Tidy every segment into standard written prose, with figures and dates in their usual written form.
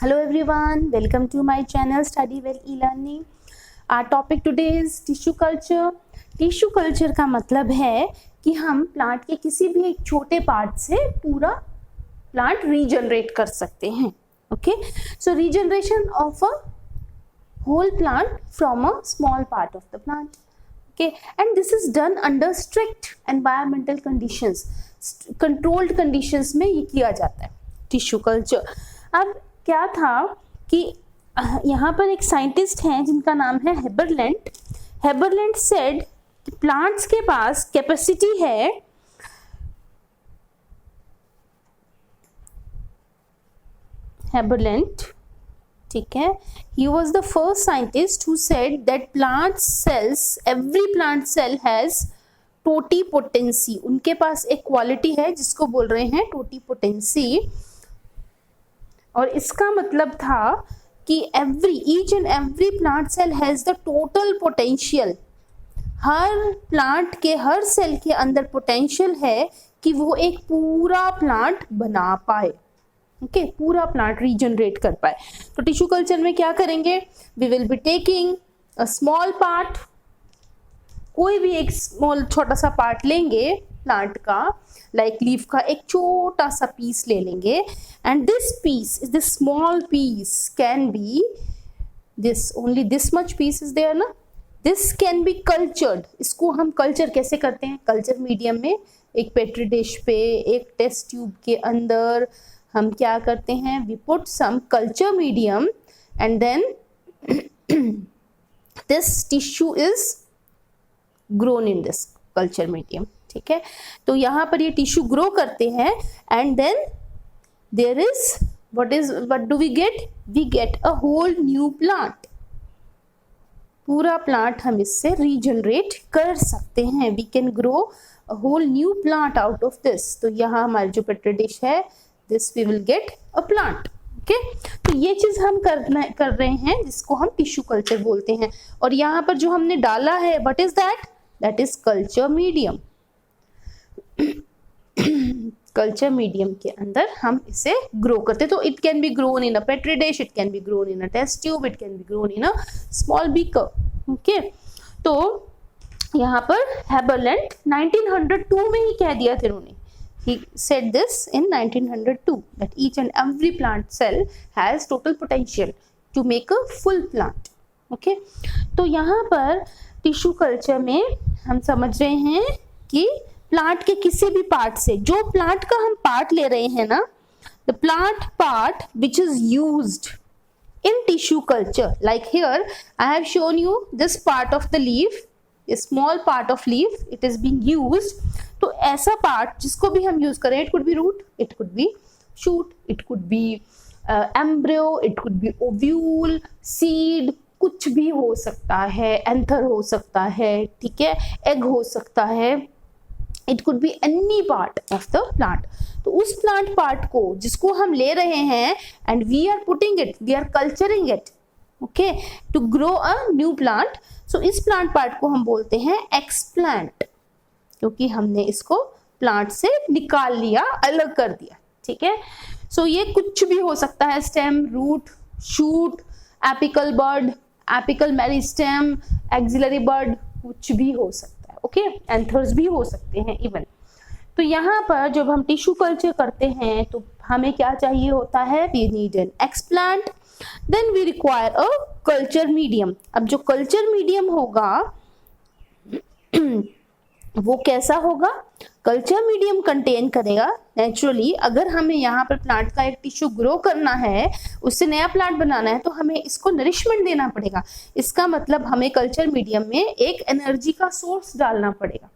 Hello everyone, welcome to my channel Study Well E-Learning. Our topic today is tissue culture. Tissue culture का मतलब है कि हम plant के किसी भी एक छोटे पार्ट से पूरा प्लांट रीजनरेट कर सकते हैं. Okay, so regeneration of a whole plant from a small part of the plant. Okay, and this is done under strict environmental conditions. Controlled conditions में ये किया जाता है tissue culture. अब क्या था कि यहाँ पर एक साइंटिस्ट हैं जिनका नाम है हेबरलैंड. हेबरलैंड सेड कि प्लांट्स के पास कैपेसिटी है हेबरलैंड, ठीक है, he was the first scientist who said that plant cells, every plant cell has totipotency. उनके पास एक क्वालिटी है जिसको बोल रहे हैं टोटीपोटेंसी. और इसका मतलब था कि each and every plant cell has the total potential. हर प्लांट के हर सेल के अंदर पोटेंशियल है कि वो एक पूरा प्लांट बना पाए. ओके, पूरा प्लांट रीजनरेट कर पाए. तो टिश्यू कल्चर में क्या करेंगे? We will be taking a small part, कोई भी एक स्मॉल छोटा सा पार्ट लेंगे प्लांट का, लाइक लीफ का एक छोटा सा पीस ले लेंगे, and this piece is this small piece can be this, only this much piece is there ना, दिस कैन बी कल्चर्ड. इसको हम कल्चर कैसे करते हैं? कल्चर मीडियम में एक पेट्री डिश पे एक टेस्ट ट्यूब के अंदर हम क्या करते हैं? We put some culture medium and then this tissue is grown in this culture medium. ठीक है, तो यहाँ पर ये टिश्यू ग्रो करते हैं and then there is what do we get? We get a whole new plant. पूरा plant हम इससे रीजनरेट कर सकते हैं. We can grow a whole new plant out of this. तो यहाँ हमारी जो पेट्री डिश है, this we will get a plant. Okay, तो ये चीज हम कर रहे हैं जिसको हम टिश्यू कल्चर बोलते हैं. और यहाँ पर जो हमने डाला है, what is that? That is culture medium. Culture medium के अंदर हम इसे ग्रो करते. तो it can be grown in a petri dish, it can be grown in a test tube, it can be grown in a small beaker. Okay, तो यहाँ पर Haberlandt 1902 में ही कह दिया था उन्होंने. He said this in 1902 that each and every plant cell has total potential to make a full plant. Okay, तो यहाँ पर टिश्यू कल्चर में हम समझ रहे हैं कि प्लांट के किसी भी पार्ट से, जो प्लांट का हम पार्ट ले रहे हैं ना, the plant part which is used in tissue culture, like here I have shown you this part of the leaf, a small part of leaf, it is being used. तो ऐसा part जिसको भी हम use करें, it could be root, it could be shoot, it could be embryo, it could be ovule, seed, कुछ भी हो सकता है, एंथर हो सकता है, ठीक है, एग हो सकता है, it could be any part of the plant. तो उस प्लांट पार्ट को जिसको हम ले रहे हैं and we are putting it, we are culturing it, okay, to grow a new plant. So इस प्लांट पार्ट को हम बोलते हैं एक्सप्लांट, क्योंकि हमने इसको प्लांट से निकाल लिया, अलग कर दिया. ठीक है, सो ये कुछ भी हो सकता है, stem, root, shoot, apical bud, apical meristem, axillary bud, कुछ भी हो सकता है. ओके, एंथर्स भी हो सकते हैं इवन. तो यहाँ पर जब हम टिश्यू कल्चर करते हैं तो हमें क्या चाहिए होता है? We need an explant, then we require a culture medium. अब जो कल्चर मीडियम होगा वो कैसा होगा? कल्चर मीडियम कंटेन करेगा नेचुरली, अगर हमें यहाँ पर प्लांट का एक टिश्यू ग्रो करना है, उससे नया प्लांट बनाना है, तो हमें इसको नरिशमेंट देना पड़ेगा. इसका मतलब हमें कल्चर मीडियम में एक एनर्जी का सोर्स डालना पड़ेगा.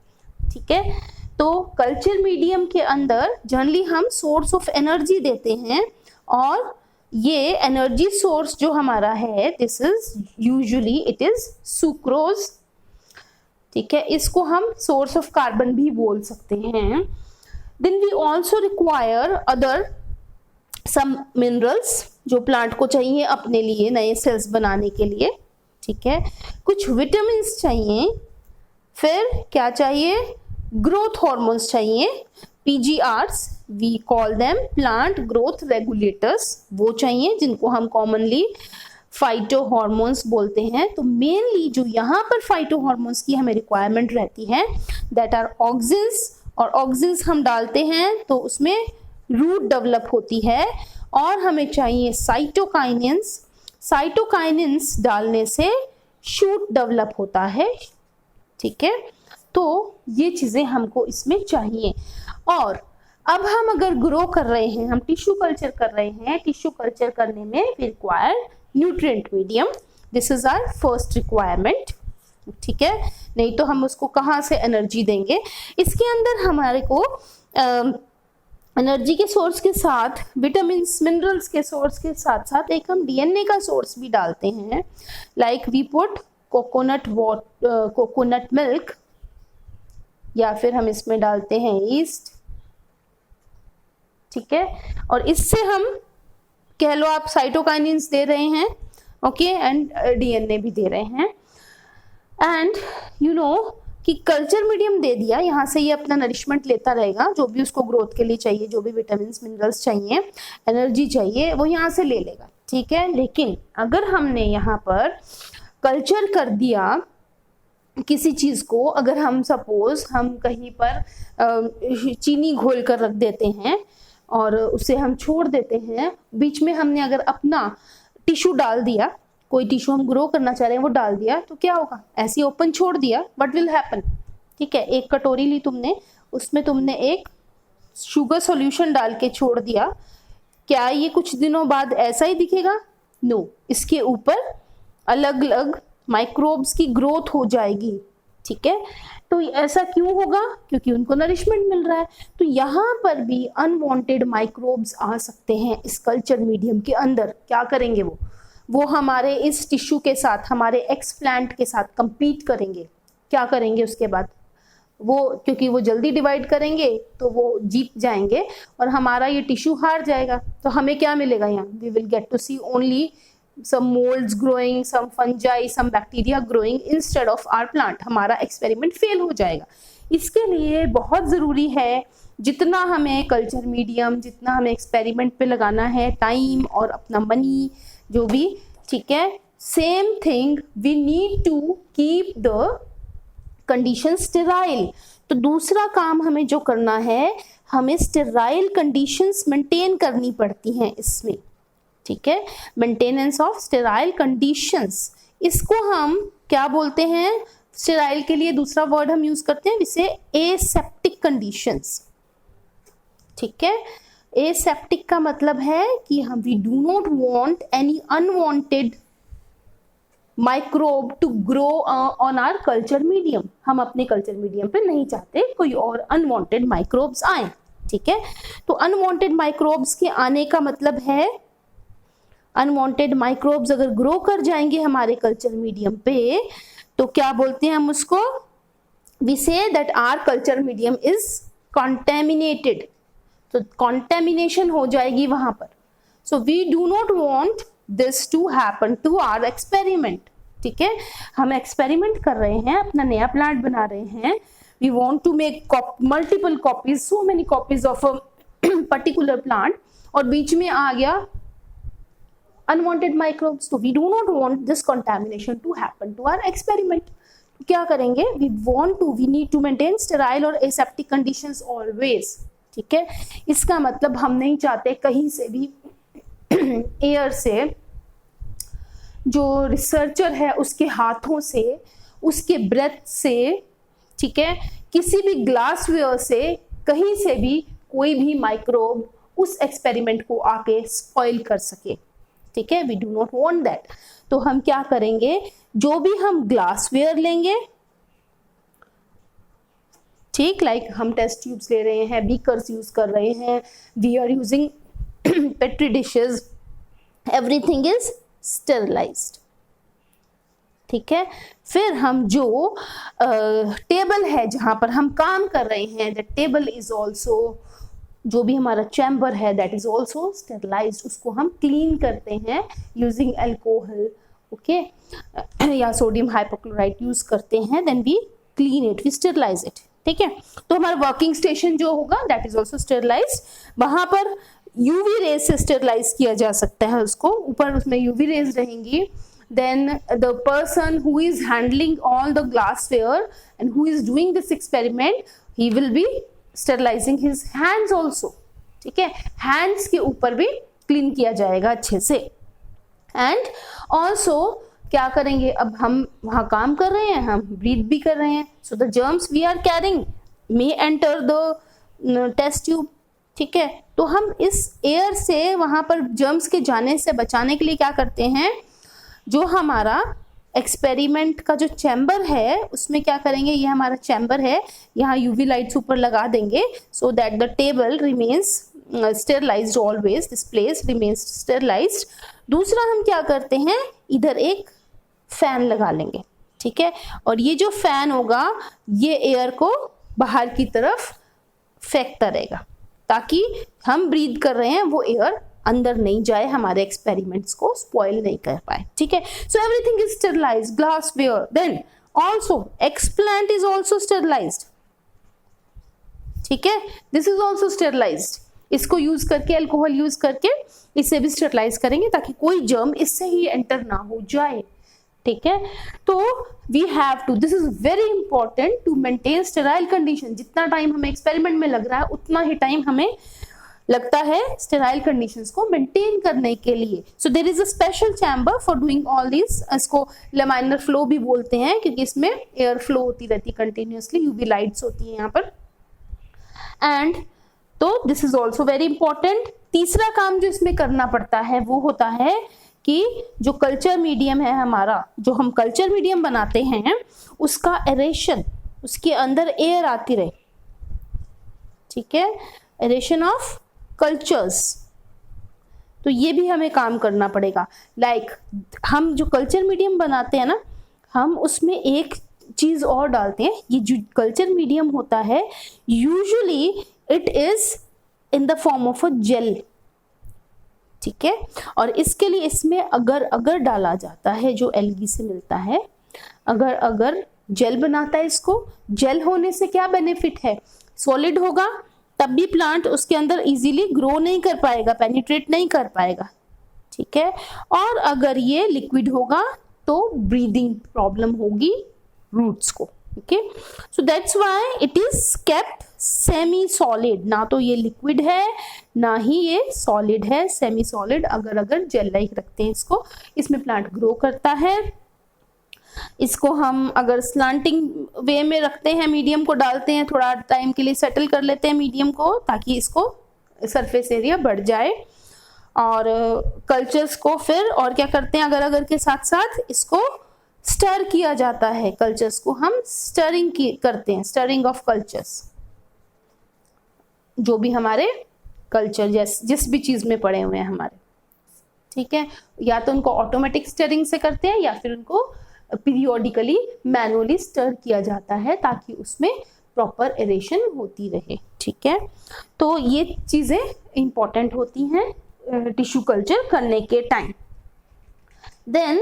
ठीक है, तो कल्चर मीडियम के अंदर जनरली हम सोर्स ऑफ एनर्जी देते हैं, और ये एनर्जी सोर्स जो हमारा है, this is usually it is sucrose. ठीक है, इसको हम सोर्स ऑफ कार्बन भी बोल सकते हैं. Then we also require other some minerals जो प्लांट को चाहिए अपने लिए नए सेल्स बनाने के लिए. ठीक है, कुछ विटामिन चाहिए, फिर क्या चाहिए? ग्रोथ हॉर्मोन्स चाहिए, PGRs, we call them plant growth regulators, वो चाहिए जिनको हम कॉमनली फाइटो हॉर्मोन्स बोलते हैं। तो मेनली जो यहाँ पर फाइटो हॉर्मोन्स की हमें रिक्वायरमेंट रहती है दैट आर ऑक्सिन्स, और ऑक्सिन्स हम डालते हैं तो उसमें रूट डेवलप होती है, और हमें चाहिए साइटोकाइनेंस, साइटोकाइनेंस डालने से शूट डेवलप होता है, ठीक है। तो ये चीजें हमको इसमें चाहिए। और अब हम अगर ग्रो कर रहे हैं, हम टिश्यू कल्चर कर रहे हैं, टिश्यू कल्चर करने में we require nutrient medium, this is our first requirement, ठीक है। नहीं तो हम उसको कहाँ से एनर्जी देंगे। इसके अंदर हमारे को एनर्जी के सोर्स के साथ विटामिन मिनरल्स के सोर्स के साथ साथ एक हम डीएनए का सोर्स भी डालते हैं, like we put coconut milk, या फिर हम इसमें डालते हैं ईस्ट, ठीक है। और इससे हम कह लो आप साइटोकाइनेंस दे रहे हैं, ओके, एंड डीएनए भी दे रहे हैं। एंड यू नो कि कल्चर मीडियम दे दिया, यहाँ से ये अपना नरिशमेंट लेता रहेगा, जो भी उसको ग्रोथ के लिए चाहिए, जो भी विटामिन मिनरल्स चाहिए, एनर्जी चाहिए, वो यहाँ से ले लेगा, ठीक है। लेकिन अगर हमने यहाँ पर कल्चर कर दिया किसी चीज को, अगर हम सपोज हम कहीं पर चीनी घोल कर रख देते हैं और उसे हम छोड़ देते हैं, बीच में हमने अगर अपना टिश्यू डाल दिया, कोई टिश्यू हम ग्रो करना चाह रहे हैं वो डाल दिया, तो क्या होगा, ऐसे ओपन छोड़ दिया, व्हाट विल हैपन, ठीक है। एक कटोरी ली तुमने, उसमें तुमने एक शुगर सॉल्यूशन डाल के छोड़ दिया, क्या ये कुछ दिनों बाद ऐसा ही दिखेगा? नो, इसके ऊपर अलग अलग माइक्रोब्स की ग्रोथ हो जाएगी, ठीक है। तो ऐसा क्यों होगा? क्योंकि उनको नरिशमेंट मिल रहा है। तो यहाँ पर भी अनवांटेड माइक्रोब्स आ सकते हैं इस कल्चर मीडियम के अंदर। क्या करेंगे वो हमारे इस टिश्यू के साथ, हमारे एक्सप्लांट के साथ compete करेंगे। क्या करेंगे उसके बाद वो, क्योंकि वो जल्दी डिवाइड करेंगे तो वो जीत जाएंगे और हमारा ये टिश्यू हार जाएगा। तो हमें क्या मिलेगा यहाँ? We will get to see only some molds growing, some fungi, some bacteria growing instead of our plant। हमारा एक्सपेरिमेंट फेल हो जाएगा। इसके लिए बहुत ज़रूरी है जितना हमें कल्चर मीडियम, जितना हमें एक्सपेरिमेंट पे लगाना है टाइम और अपना मनी जो भी, ठीक है, same thing we need to keep the condition sterile. तो दूसरा काम हमें जो करना है, हमें स्टेराइल कंडीशंस मेंटेन करनी पड़ती हैं इसमें, ठीक है, मेंटेनेंस ऑफ स्टेराइल कंडीशंस। इसको हम क्या बोलते हैं? स्टेराइल के लिए दूसरा वर्ड हम यूज करते हैं जिसे एसेप्टिक कंडीशंस, ठीक है। एसेप्टिक का मतलब है कि हम we do not want any unwanted microbe to grow on our culture medium. हम अपने कल्चर मीडियम पे नहीं चाहते कोई और अनवांटेड माइक्रोब्स आए, ठीक है। तो अनवांटेड माइक्रोब्स के आने का मतलब है, अनवांटेड माइक्रोब्स अगर ग्रो कर जाएंगे हमारे कल्चर मीडियम पे, तो क्या बोलते हैं हम उसको? We say that our culture medium is contaminated. तो कॉन्टेमिनेशन हो जाएगी वहां पर। So we do not want this to happen to our experiment, ठीक है। हम एक्सपेरिमेंट कर रहे हैं, अपना नया प्लांट बना रहे हैं, we want to make multiple copies, so many copies of a particular plant, और बीच में आ गया unwanted microbes। So we do not want this contamination to happen to our experiment। तो क्या करेंगे? we need to maintain sterile और aseptic conditions always, ठीक है। इसका मतलब हम नहीं चाहते कहीं से भी एयर से, जो रिसर्चर है उसके हाथों से, उसके ब्रेथ से, ठीक है, किसी भी ग्लासवेयर से, कहीं से भी कोई भी माइक्रोब उस एक्सपेरिमेंट को आके स्पॉइल कर सके, ठीक है। We do not want that. तो हम क्या करेंगे? जो भी हम ग्लासवेयर लेंगे, ठीक, लाइक हम टेस्ट ट्यूब्स ले रहे हैं, बीकर्स यूज कर रहे हैं, we are using petri dishes, everything is sterilised, ठीक है। फिर हम जो टेबल है जहां पर हम काम कर रहे हैं, दैट टेबल इज ऑल्सो, जो भी हमारा चैम्बर है दैट इज ऑल्सो स्टेरिलाइज्ड। उसको हम क्लीन करते हैं यूजिंग अल्कोहल, ओके, या सोडियम हाइपोक्लोराइट यूज करते हैं, then we clean it, we sterilise it, ठीक है। तो हमारा वर्किंग स्टेशन जो होगा दैट इज ऑल्सो स्टेरिलाइज्ड, वहां पर यूवी रेज से स्टेरिलाइज किया जा सकता है उसको, ऊपर उसमें यूवी रेज रहेंगी। then the person who is handling all the glassware and who is doing this experiment, he will be sterilizing his hands also, ठीक है। hands के ऊपर भी क्लीन किया जाएगा अच्छे से। एंड ऑल्सो क्या करेंगे, अब हम वहां काम कर रहे हैं, हम ब्रीथ भी कर रहे हैं, so the germs we are carrying may enter the test tube, ठीक है। तो हम इस एयर से वहां पर जर्म्स के जाने से बचाने के लिए क्या करते हैं, जो हमारा एक्सपेरिमेंट का जो चैम्बर है उसमें क्या करेंगे, ये हमारा चैम्बर है, यहाँ यूवी लाइट्स ऊपर लगा देंगे so that the table remains sterilised always, this place remains sterilised. दूसरा हम क्या करते हैं, इधर एक फैन लगा लेंगे, ठीक है। और ये जो फैन होगा ये एयर को बाहर की तरफ फेंकता रहेगा ताकि हम ब्रीथ कर रहे हैं वो एयर अंदर नहीं जाए, हमारे एक्सपेरिमेंट्स को स्पॉइल नहीं कर पाए, ठीक है। So everything is sterilised, glassware, then also explant is also sterilised, ठीक है। दिस इज ऑल्सो स्टेरिलाइज्ड, इसको यूज करके, अल्कोहल यूज करके इसे भी स्टेरिलाइज करेंगे ताकि कोई जर्म इससे ही एंटर ना हो जाए, ठीक है। तो we have to, this is very important to maintain sterile condition. जितना टाइम हमें एक्सपेरिमेंट में लग रहा है उतना ही टाइम हमें लगता है स्टेराइल कंडीशंस को मेंटेन करने के लिए। So there is a special chamber for doing all this, इसको लैमिनर फ्लो भी बोलते हैं क्योंकि इसमें एयर फ्लो होती रहती है कंटिन्यूअसली, यूवी लाइट्स होती है यहाँ पर। एंड तो this is also very important. तीसरा काम जो इसमें करना पड़ता है वो होता है कि जो कल्चर मीडियम है हमारा, जो हम कल्चर मीडियम बनाते हैं उसका एरेशन, उसके अंदर एयर आती रहे, ठीक है, एरेशन ऑफ कल्चर्स। तो ये भी हमें काम करना पड़ेगा। लाइक हम जो कल्चर मीडियम बनाते हैं ना, हम उसमें एक चीज और डालते हैं, ये जो कल्चर मीडियम होता है usually it is in the form of a gel, ठीक है। और इसके लिए इसमें अगर डाला जाता है जो एल्गी से मिलता है, अगर जेल बनाता है, इसको जेल होने से क्या बेनिफिट है, सॉलिड होगा तब भी प्लांट उसके अंदर इजीली ग्रो नहीं कर पाएगा, पेनिट्रेट नहीं कर पाएगा, ठीक है। और अगर ये लिक्विड होगा तो ब्रीदिंग प्रॉब्लम होगी रूट्स को, okay. So that's why it is kept semi solid, ना तो ये लिक्विड है ना ही ये सॉलिड है, सेमी सॉलिड अगर जेल लाइक रखते हैं इसको, इसमें प्लांट ग्रो करता है। इसको हम अगर स्लांटिंग वे में रखते हैं, मीडियम को डालते हैं, थोड़ा टाइम के लिए सेटल कर लेते हैं मीडियम को ताकि इसको सरफेस एरिया बढ़ जाए। और कल्चर्स को फिर और क्या करते हैं, अगर के साथ साथ इसको स्टर किया जाता है, कल्चर्स को हम स्टरिंग करते हैं, स्टरिंग ऑफ कल्चर्स, जो भी हमारे कल्चर जिस भी चीज में पड़े हुए हैं हमारे, ठीक है। या तो उनको ऑटोमेटिक स्टरिंग से करते हैं या फिर उनको पीरियोडिकली मैनुअली स्टर किया जाता है ताकि उसमें प्रॉपर एरेशन होती रहे, ठीक है। तो ये चीजें इंपॉर्टेंट होती हैं टिश्यू कल्चर करने के टाइम। देन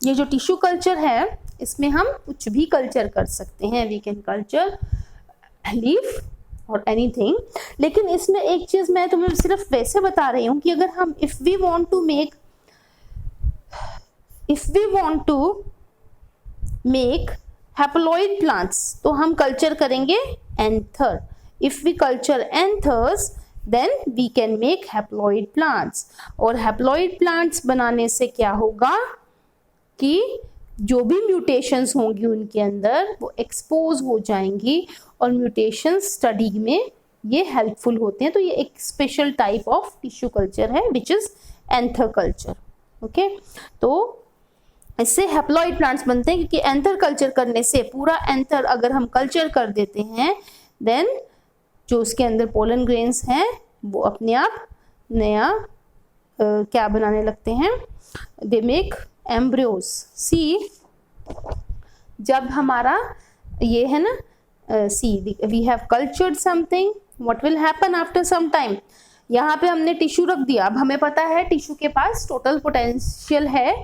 ये जो टिश्यू कल्चर है इसमें हम कुछ भी कल्चर कर सकते हैं, वी कैन कल्चर लीफ और एनीथिंग। लेकिन इसमें एक चीज मैं तुम्हें सिर्फ वैसे बता रही हूँ कि अगर हम if we want to make haploid plants तो हम कल्चर करेंगे anther. If we culture anthers then we can make haploid plants. और हैप्लॉइड प्लांट्स बनाने से क्या होगा कि जो भी म्यूटेशंस होंगी उनके अंदर वो एक्सपोज हो जाएंगी और म्यूटेशंस स्टडी में ये हेल्पफुल होते हैं। तो ये एक special type of tissue culture है which is anther culture, okay. तो इससे हैप्लॉइड प्लांट्स बनते हैं क्योंकि एंथर कल्चर करने से पूरा एंथर अगर हम कल्चर कर देते हैं देन जो उसके अंदर पोलन ग्रेन्स हैं वो अपने आप नया क्या बनाने लगते हैं, दे मेक एम्ब्रियोज। सी जब हमारा ये है ना, see we have cultured something, what will happen after some time. यहाँ पे हमने टिश्यू रख दिया, अब हमें पता है टिश्यू के पास टोटल पोटेंशियल है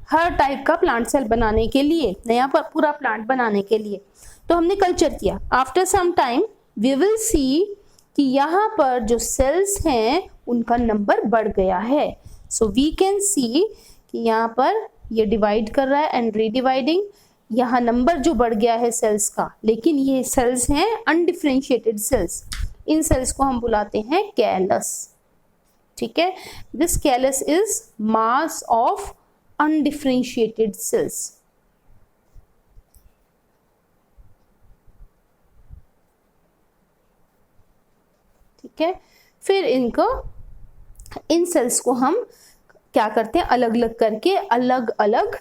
हर टाइप का प्लांट सेल बनाने के लिए, नया पूरा प्लांट बनाने के लिए। तो हमने कल्चर किया। After some time we will see कि यहाँ पर जो सेल्स हैं उनका नंबर बढ़ गया है। सो वी कैन सी कि यहाँ पर ये डिवाइड कर रहा है एंड रीडिवाइडिंग, यहाँ नंबर जो बढ़ गया है सेल्स का, लेकिन ये सेल्स हैं अनडिफरेंशिएटेड सेल्स। इन सेल्स को हम बुलाते हैं कैलस। ठीक है, this callus is mass of undifferentiated cells. ठीक है, फिर इन सेल्स को हम क्या करते हैं, अलग अलग करके अलग अलग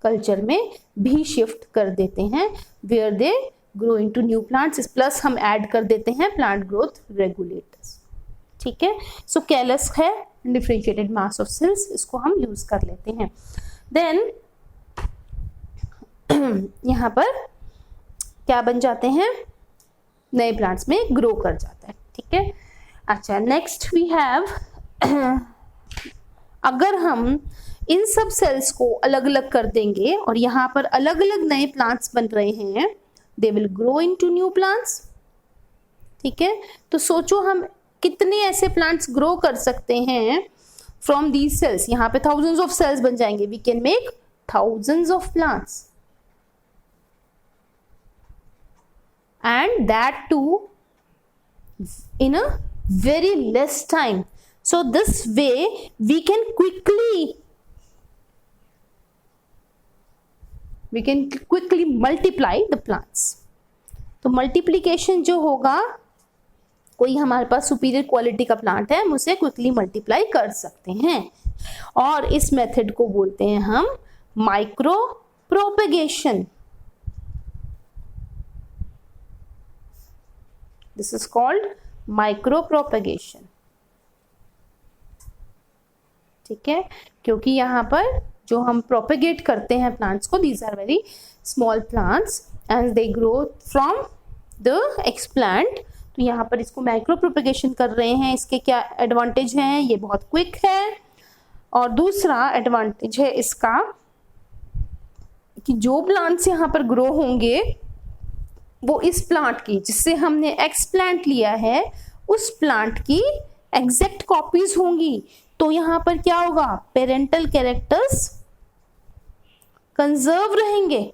कल्चर में भी शिफ्ट कर देते हैं, where they grow into new plants. Plus हम ऐड कर देते हैं प्लांट ग्रोथ रेगुलेटर्स। ठीक है, सो कैलस है डिफरेंशिएटेड मास ऑफ सेल्स, इसको हम यूज कर लेते हैं। देन यहाँ पर क्या बन जाते हैं, नए प्लांट्स में ग्रो कर जाता है। ठीक है, अच्छा नेक्स्ट वी हैव अगर हम इन सब सेल्स को अलग अलग कर देंगे और यहाँ पर अलग अलग नए प्लांट्स बन रहे हैं, they will grow into new plants. ठीक है, तो सोचो हम कितने ऐसे प्लांट्स ग्रो कर सकते हैं फ्रॉम दीज सेल्स। यहाँ पे थाउजेंड्स ऑफ सेल्स बन जाएंगे, we can make thousands of plants and that too in a very less time. So this way we can quickly multiply the plants. तो multiplication जो होगा, कोई हमारे पास सुपीरियर क्वालिटी का प्लांट है, हम उसे क्विकली मल्टीप्लाई कर सकते हैं, और इस मेथड को बोलते हैं हम micro propagation. This is called micro propagation. ठीक है, क्योंकि यहाँ पर जो हम प्रोपेगेट करते हैं प्लांट्स को, these are very small plants and they grow from the explant। तो यहाँ पर इसको माइक्रो प्रोपेगेशन कर रहे हैं। इसके क्या एडवांटेज हैं, ये बहुत क्विक है, और दूसरा एडवांटेज है इसका कि जो प्लांट्स यहाँ पर ग्रो होंगे वो इस प्लांट की, जिससे हमने एक्स प्लांट लिया है, उस प्लांट की एग्जैक्ट कॉपीज होंगी। तो यहाँ पर क्या होगा, पेरेंटल कैरेक्टर्स कंजर्व रहेंगे।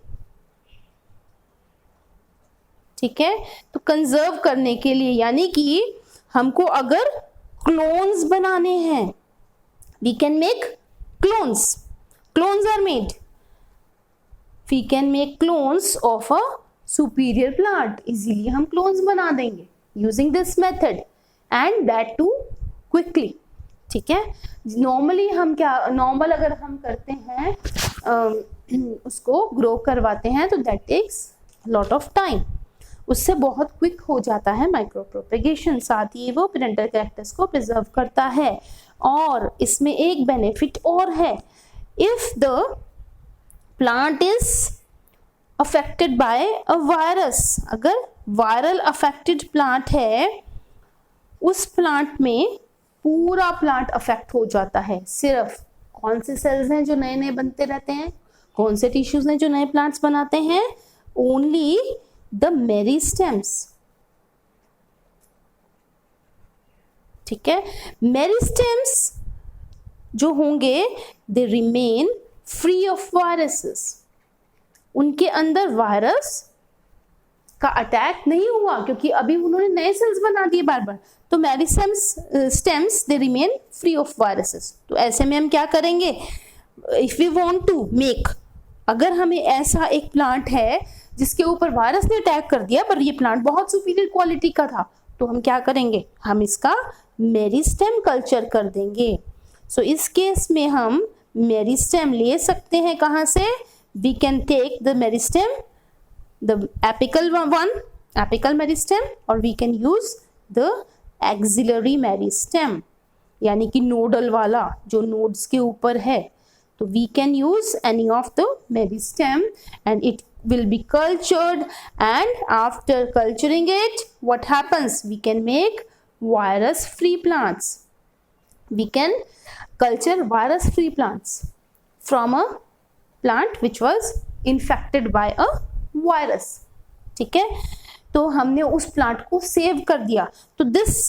ठीक है, तो कंजर्व करने के लिए, यानी कि हमको अगर क्लोन्स बनाने हैं, we can make clones, clones are made, we can make clones of a superior plant. Easily हम क्लोन्स बना देंगे using this method and that too quickly. ठीक है, नॉर्मली हम क्या, नॉर्मल अगर हम करते हैं उसको ग्रो करवाते हैं तो that takes lot of time, उससे बहुत क्विक हो जाता है माइक्रो प्रोपेगेशन। साथ ही वो पेरेंटल कैरेक्टर्स को प्रिजर्व करता है, और इसमें एक बेनिफिट और है, if the plant is affected by a virus, अगर वायरल अफेक्टेड प्लांट है, उस प्लांट में पूरा प्लांट अफेक्ट हो जाता है। सिर्फ कौन से सेल्स हैं जो नए नए बनते रहते हैं, कौन से टिश्यूज हैं जो नए प्लांट्स बनाते हैं, ओनली द मेरिस्टेम्स। ठीक है, मेरिस्टेम्स जो होंगे दे रिमेन फ्री ऑफ वायरसेस, उनके अंदर वायरस का अटैक नहीं हुआ, क्योंकि अभी उन्होंने नए सेल्स बना दिए बार बार। तो meristems they remain free of viruses. तो ऐसे में हम क्या करेंगे, if we want to make, अगर हमें ऐसा एक प्लांट है जिसके ऊपर वायरस ने अटैक कर दिया, पर ये प्लांट बहुत सुपीरियर क्वालिटी का था, तो हम क्या करेंगे, हम इसका मेरिस्टेम कल्चर कर देंगे। सो इस केस में हम मेरिस्टेम ले सकते हैं कहाँ से, we can take the meristem, the apical one, apical meristem, or we can use the axillary meristem, यानी कि नोडल वाला जो नोड्स के ऊपर है। तो we can use any of the meristem and it will be cultured, and after culturing it, what happens, we can make virus free plants. We can culture virus free plants from a plant which was infected by a virus. ठीक है, तो हमने उस plant को save कर दिया। तो this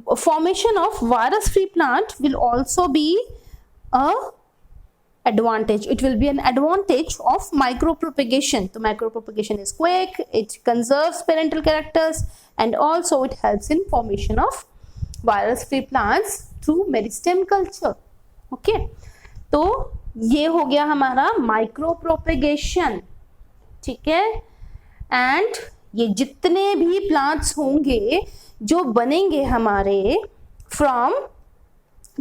formation of virus free plant will also be a advantage. It will be an advantage of micropropagation. So micropropagation is quick, it conserves parental characters, and also it helps in formation of virus free plants through meristem culture. Okay, तो ये हो गया हमारा micropropagation, ठीक है। And ये जितने भी प्लांट्स होंगे जो बनेंगे हमारे फ्रॉम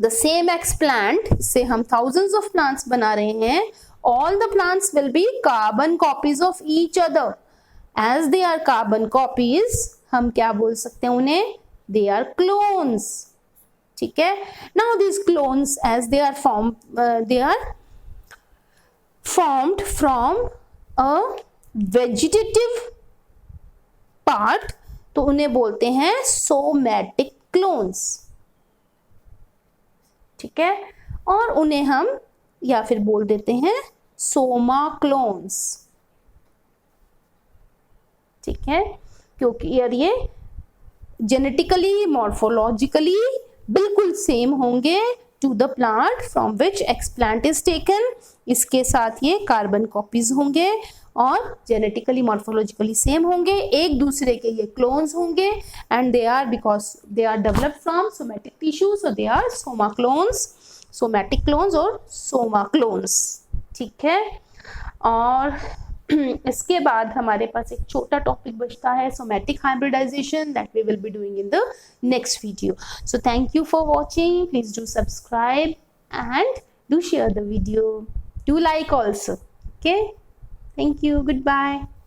द सेम एक्सप्लांट, से हम thousands of plants बना रहे हैं, all the plants will be carbon copies of each other. As they are carbon copies, हम क्या बोल सकते हैं उन्हें? They are clones. ठीक है। Now these clones, as they are formed from a vegetative part, तो उन्हें बोलते हैं somatic clones, ठीक है। और उन्हें हम या फिर बोल देते हैं सोमा क्लोन्स, ठीक है, क्योंकि यार ये जेनेटिकली मॉर्फोलॉजिकली बिल्कुल सेम होंगे to the plant from which explant is taken. इसके साथ ये कार्बन कॉपीज होंगे और जेनेटिकली मॉर्फोलॉजिकली सेम होंगे, एक दूसरे के ये क्लोन्स होंगे, and they are because they are developed from somatic tissue, so they are soma clones, somatic clones और सोमा क्लोन्स, ठीक है। और इसके बाद हमारे पास एक छोटा टॉपिक बचता है somatic hybridization, that we will be doing in the next video. So thank you for watching, please do subscribe and do share the video, do like also, okay, thank you, goodbye.